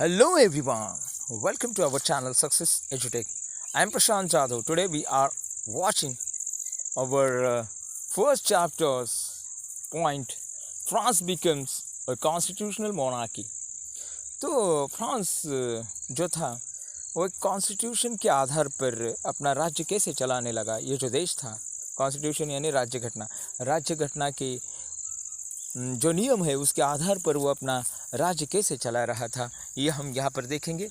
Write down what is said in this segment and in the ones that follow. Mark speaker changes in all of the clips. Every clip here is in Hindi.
Speaker 1: Hello everyone, welcome to our channel Success Edutech. I am Prashant Jadhav. Today we are watching our first chapter's point. France becomes a constitutional monarchy. तो फ्रांस जो था वो एक कॉन्स्टिट्यूशन के आधार पर अपना राज्य कैसे चलाने लगा। ये जो देश था, कॉन्स्टिट्यूशन यानी राज्य घटना के जो नियम है उसके आधार पर वो अपना राज्य कैसे चला रहा था, ये हम यहाँ पर देखेंगे।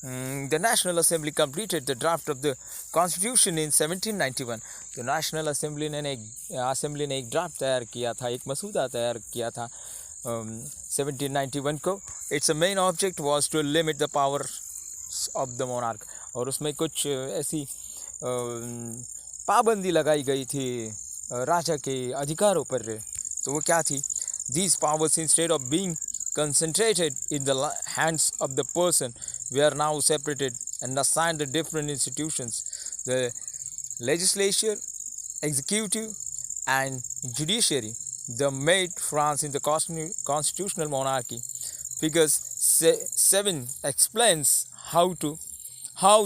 Speaker 1: The national assembly completed the draft of the constitution in 1791। तो नेशनल असेंबली ने एक ड्राफ्ट तैयार किया था, एक मसूदा तैयार किया था 1791 को। Its main object was to limit the power of the monarch. और उसमें कुछ ऐसी पाबंदी लगाई गई थी राजा के अधिकारों पर। तो वो क्या थी? These powers, instead of being concentrated in the hands of the person, were now separated and assigned to different institutions: the legislature, executive, and judiciary. The made France in the constitutional monarchy. Figures 7 explains how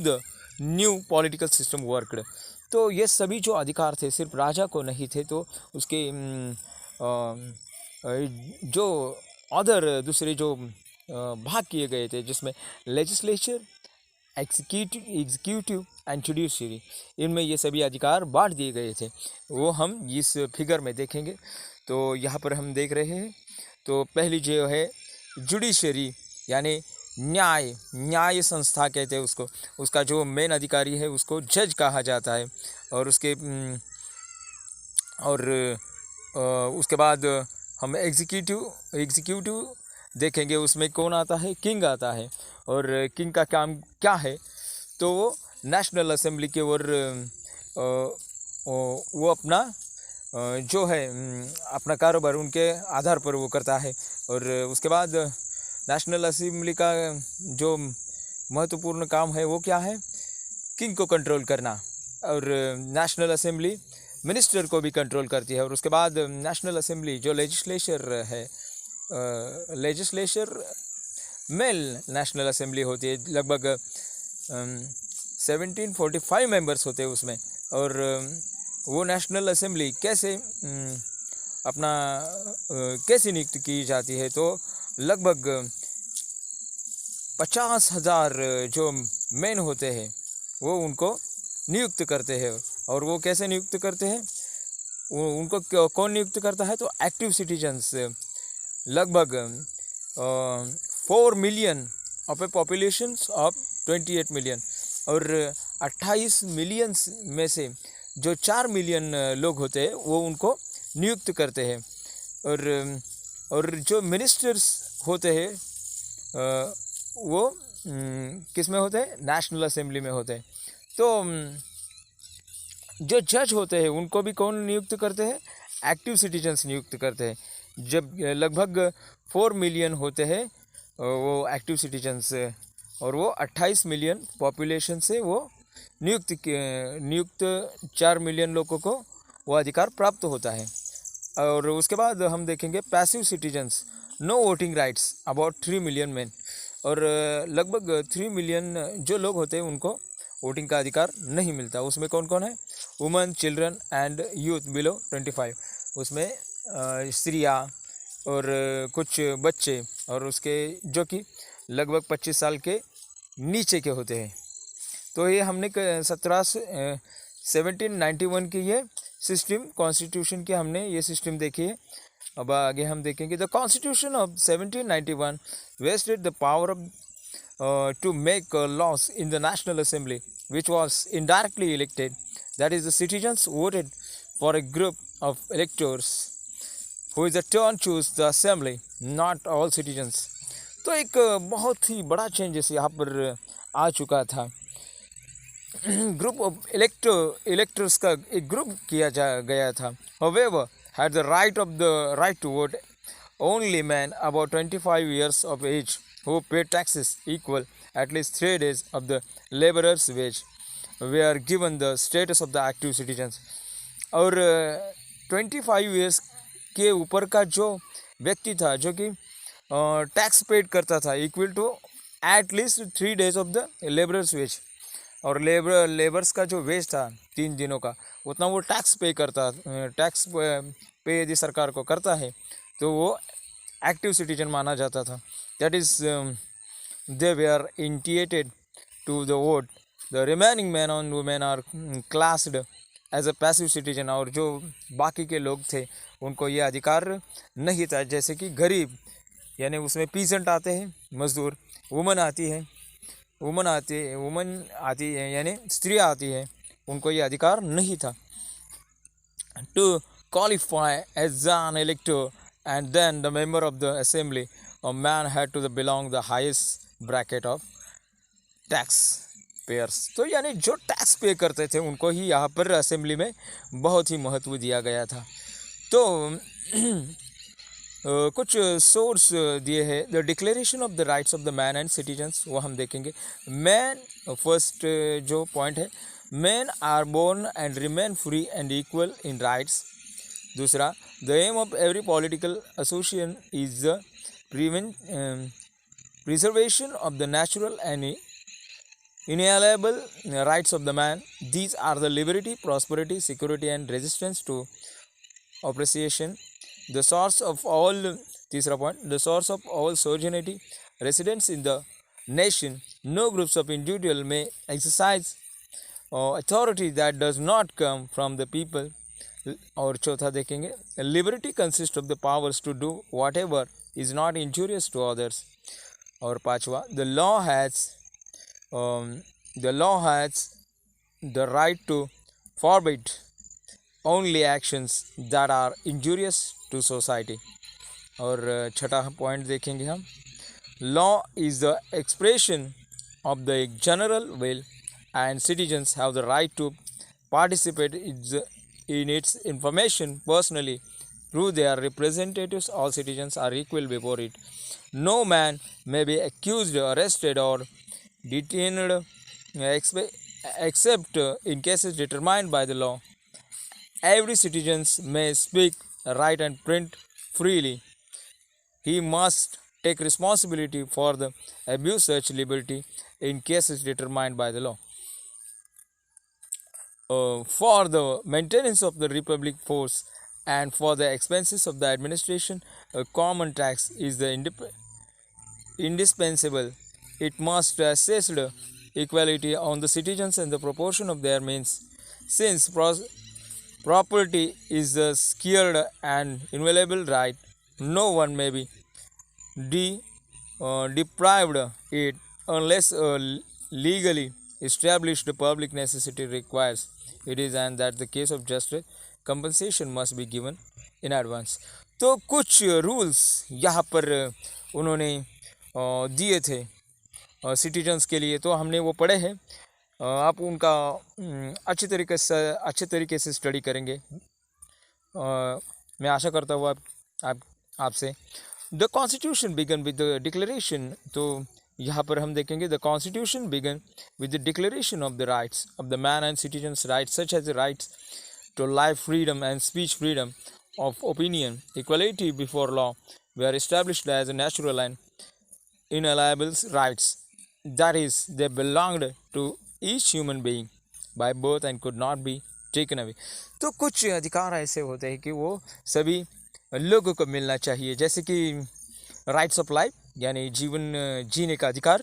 Speaker 1: the new political system worked. तो ये सभी जो अधिकार थे सिर्फ राजा को नहीं थे, तो उसके जो दूसरे जो भाग किए गए थे, जिसमें लेजिस्लेचर, एग्जीक्यूटिव एंड जुडिशरी, इनमें ये सभी अधिकार बांट दिए गए थे। वो हम इस फिगर में देखेंगे। तो यहाँ पर हम देख रहे हैं, तो पहली जो है जुडिशरी यानी न्याय संस्था कहते हैं उसको। उसका जो मेन अधिकारी है उसको जज कहा जाता है। और उसके बाद हम एग्जीक्यूटिव देखेंगे। उसमें कौन आता है? किंग आता है। और किंग का काम क्या है? तो वो नेशनल असेंबली के और वो अपना जो है अपना कारोबार उनके आधार पर वो करता है। और उसके बाद नेशनल असेंबली का जो महत्वपूर्ण काम है वो क्या है? किंग को कंट्रोल करना। और नेशनल असेंबली मिनिस्टर को भी कंट्रोल करती है। और उसके बाद नेशनल असेंबली जो लेजिस्लेचर है, लेजिस्लेचर मेल नेशनल असेंबली होती है। लगभग 1745 मेंबर्स होते हैं उसमें। और वो नेशनल असेंबली कैसे नियुक्त की जाती है? तो लगभग 50,000 जो मेन होते हैं वो उनको नियुक्त करते हैं। और वो कैसे नियुक्त करते हैं? उनको कौन नियुक्त करता है? तो एक्टिव सिटीजन्स, लगभग 4 million of A population of 28 million. और 28 मिलियन में से जो 4 मिलियन लोग होते हैं वो उनको नियुक्त करते हैं। और जो मिनिस्टर्स होते हैं वो किस में होते हैं? नेशनल असेंबली में होते हैं। तो जो जज होते हैं उनको भी कौन नियुक्त करते हैं? एक्टिव सिटीजन्स नियुक्त करते हैं। जब लगभग 4 मिलियन होते हैं वो एक्टिव सिटीजन्स, और वो 28 मिलियन पॉपुलेशन से वो नियुक्त 4 मिलियन लोगों को वो अधिकार प्राप्त होता है। और उसके बाद हम देखेंगे passive citizens, no voting rights, about 3 million man. और लगभग 3 मिलियन जो लोग होते हैं उनको वोटिंग का अधिकार नहीं मिलता। उसमें कौन कौन है? Women, children and youth below 25। उसमें स्त्रियाँ और कुछ बच्चे और उसके जो कि लगभग 25 साल के नीचे के होते हैं। तो ये हमने 1791 की ये सिस्टम, कॉन्स्टिट्यूशन की हमने ये सिस्टम देखी है। अब आगे हम देखेंगे। The constitution of 1791 vested the power of to make laws in the National Assembly, which was indirectly elected. That is, the citizens voted for a group of electors who is a turn choose the assembly, not all citizens. तो एक बहुत ही बड़ा चेंजेस यहाँ पर आ चुका था। ग्रुप ऑफ इलेक्टर्स का एक ग्रुप किया गया था। However, had the right to vote only men about 25 years of age who paid taxes equal at least 3 days of the laborer's wage were given the status of the active citizens. और 25 years के ऊपर का जो व्यक्ति था जो कि टैक्स पेड करता था equal to at least 3 days of the labourers wage, और लेबर्स का जो वेज था 3 दिनों का, उतना वो टैक्स पे करता, टैक्स पे यदि सरकार को करता है तो वो एक्टिव सिटीजन माना जाता था. That is they were entitled to the vote. The remaining man and women are classed as a passive citizen. और जो बाकी के लोग थे उनको ये अधिकार नहीं था, जैसे कि गरीब, यानी उसमें पीसेंट आते हैं, मजदूर, वुमन आती है यानी स्त्रियाँ आती है, उनको ये अधिकार नहीं था. To qualify as an elector and then the member of the assembly, a man had to belong the highest bracket of tax payers. तो यानी जो टैक्स पे करते थे उनको ही यहाँ पर असेंबली में बहुत ही महत्व दिया गया था. तो कुछ सोर्स दिए हैं. The declaration of the rights of the man and citizens, वो हम देखेंगे. मैन, फर्स्ट जो पॉइंट है, man are born and remain free and equal in rights. दूसरा, the aim of every political association is the preservation of the natural and inalienable rights of the man. These are the liberty, prosperity, security and resistance to oppression. The source of all, तीसरा point, the source of all sovereignty residents in the nation. No groups of individual may exercise authority that does not come from the people. और चौथा देखेंगे, liberty consist of the powers to do whatever is not injurious to others. और पांचवा, the law has the right to forbid only actions that are injurious to society. और छठा पॉइंट देखेंगे हम, law is the expression of the general will and citizens have the right to participate in its information personally through their representatives. All citizens are equal before it. No man may be accused, arrested or detained except in cases determined by the law. Every citizen may speak, write and print freely. He must take responsibility for the abuse such liberty in cases determined by the law. For the maintenance of the republic force and for the expenses of the administration, a common tax is the indispensable. It must assess the equality on the citizens and the proportion of their means. Since property is a scarce and inviolable right, no one may be deprived it unless a legally established public necessity requires it is, and that the case of justice compensation must be given in advance. तो कुछ रूल्स यहाँ पर उन्होंने दिए थे सिटीजन्स के लिए, तो हमने वो पढ़े हैं. आप उनका अच्छे तरीके से स्टडी करेंगे, मैं आशा करता हूँ आपसे. The constitution began with the declaration. तो यहाँ पर हम देखेंगे, the constitution began with the declaration of the rights of the man and citizens. Rights such as the rights to life freedom and speech freedom of opinion, equality before law were established as a natural and inalienable rights. That is, they belonged to each human being by birth and could not be taken away. तो कुछ अधिकार ऐसे होते हैं कि वो सभी लोगों को मिलना चाहिए, जैसे कि राइट्स ऑफ लाइफ यानी जीवन जीने का अधिकार,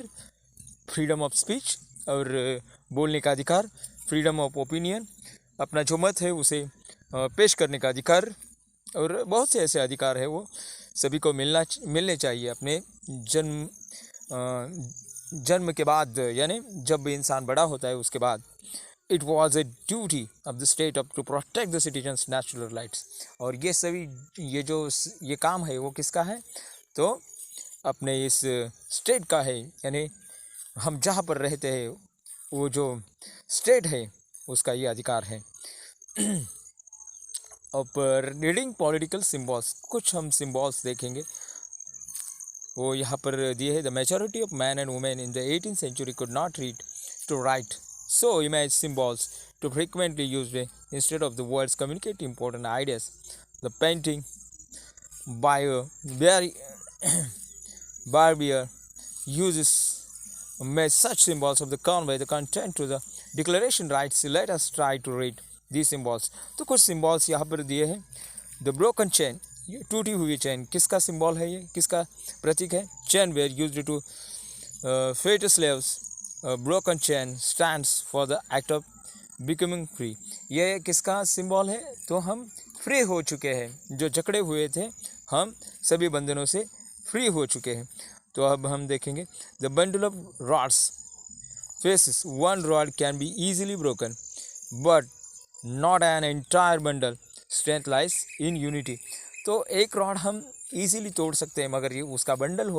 Speaker 1: फ्रीडम ऑफ स्पीच और बोलने का अधिकार, फ्रीडम ऑफ ओपिनियन, अपना जो मत है उसे पेश करने का अधिकार, और बहुत से ऐसे अधिकार है वो सभी को मिलने चाहिए अपने जन्म के बाद, यानी जब इंसान बड़ा होता है उसके बाद. It was a duty of the state of to protect the citizens natural rights. और ये सभी ये काम है वो किसका है, तो अपने इस स्टेट का है, यानी हम जहाँ पर रहते हैं वो जो स्टेट है उसका ये अधिकार है. अब रीडिंग पॉलिटिकल सिम्बॉल्स, कुछ हम सिम्बॉल्स देखेंगे, वो यहाँ पर दिए है. The majority of man and women in the 18th century could not read to write, so image symbols to frequently used instead of the words communicate important ideas. The painting by a barrier uses may such symbols of the convey the content to the declaration rights. Let us try to read these symbols. तो कुछ symbols यहाँ पर दिए हैं. The broken chain, ये टूटी हुई चैन किसका सिंबल है, ये किसका प्रतीक है? Chain were used to free slaves. Broken chain stands for the act of becoming free. ये किसका सिंबल है? तो हम फ्री हो चुके हैं, जो जकड़े हुए थे हम सभी बंधनों से फ्री हो चुके हैं. तो अब हम देखेंगे the bundle of rods faces one rod can be easily broken but not an entire bundle. Strength lies in unity. तो एक रॉड हम इजीली तोड़ सकते हैं, मगर ये उसका बंडल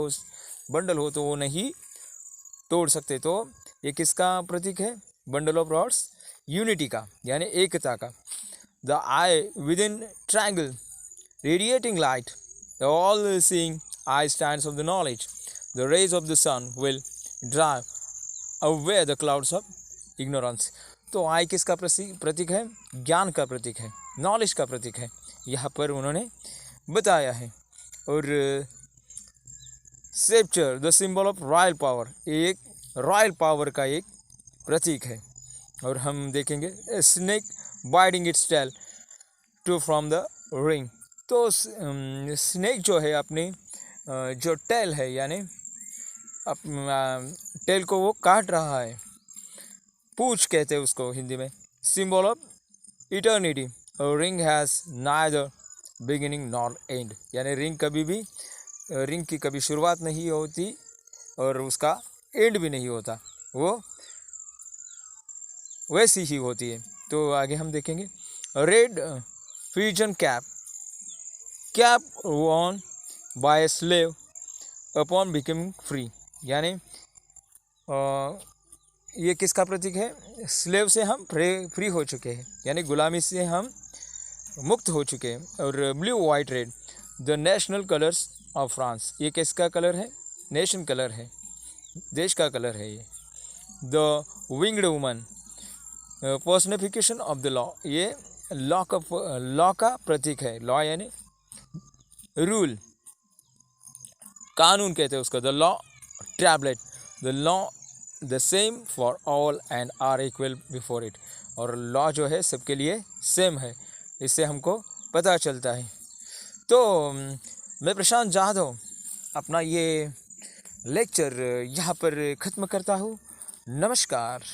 Speaker 1: हो तो वो नहीं तोड़ सकते. तो ये किसका प्रतीक है? बंडल ऑफ रॉड्स, यूनिटी का, यानी एकता का. The eye within triangle radiating light, the all seeing eye stands of the knowledge. The rays of the sun will drive away the clouds of ignorance. तो आई किसका प्रतीक है? ज्ञान का प्रतीक है, नॉलेज का प्रतीक है, यहाँ पर उन्होंने बताया है. और sceptre the symbol of royal power, एक रॉयल पावर का एक प्रतीक है. और हम देखेंगे snake biting its tail to from the ring. तो स्नेक जो है अपनी जो टेल है, यानी टेल को वो काट रहा है, पूछ कहते हैं उसको हिंदी में. Symbol of eternity, ring has neither beginning nor and, यानी रिंग की कभी शुरुआत नहीं होती और उसका एंड भी नहीं होता, वो वैसी ही होती है. तो आगे हम देखेंगे red fusion cap won by slave upon becoming free, यानी ये किसका प्रतीक है? स्लेव से हम फ्री हो चुके हैं, यानी गुलामी से हम मुक्त हो चुके हैं. और blue white read the national colours of France, ये किसका कलर है? नेशन कलर है, देश का कलर है ये. The winged woman personification of the law, ये लॉ का प्रतीक है. लॉ यानी रूल, कानून कहते हैं उसको. The law tablet, the law the same for all and are equal before it, और लॉ जो है सबके लिए सेम है, इससे हमको पता चलता है. तो मैं प्रशांत जाधव अपना ये लेक्चर यहाँ पर ख़त्म करता हूँ. नमस्कार.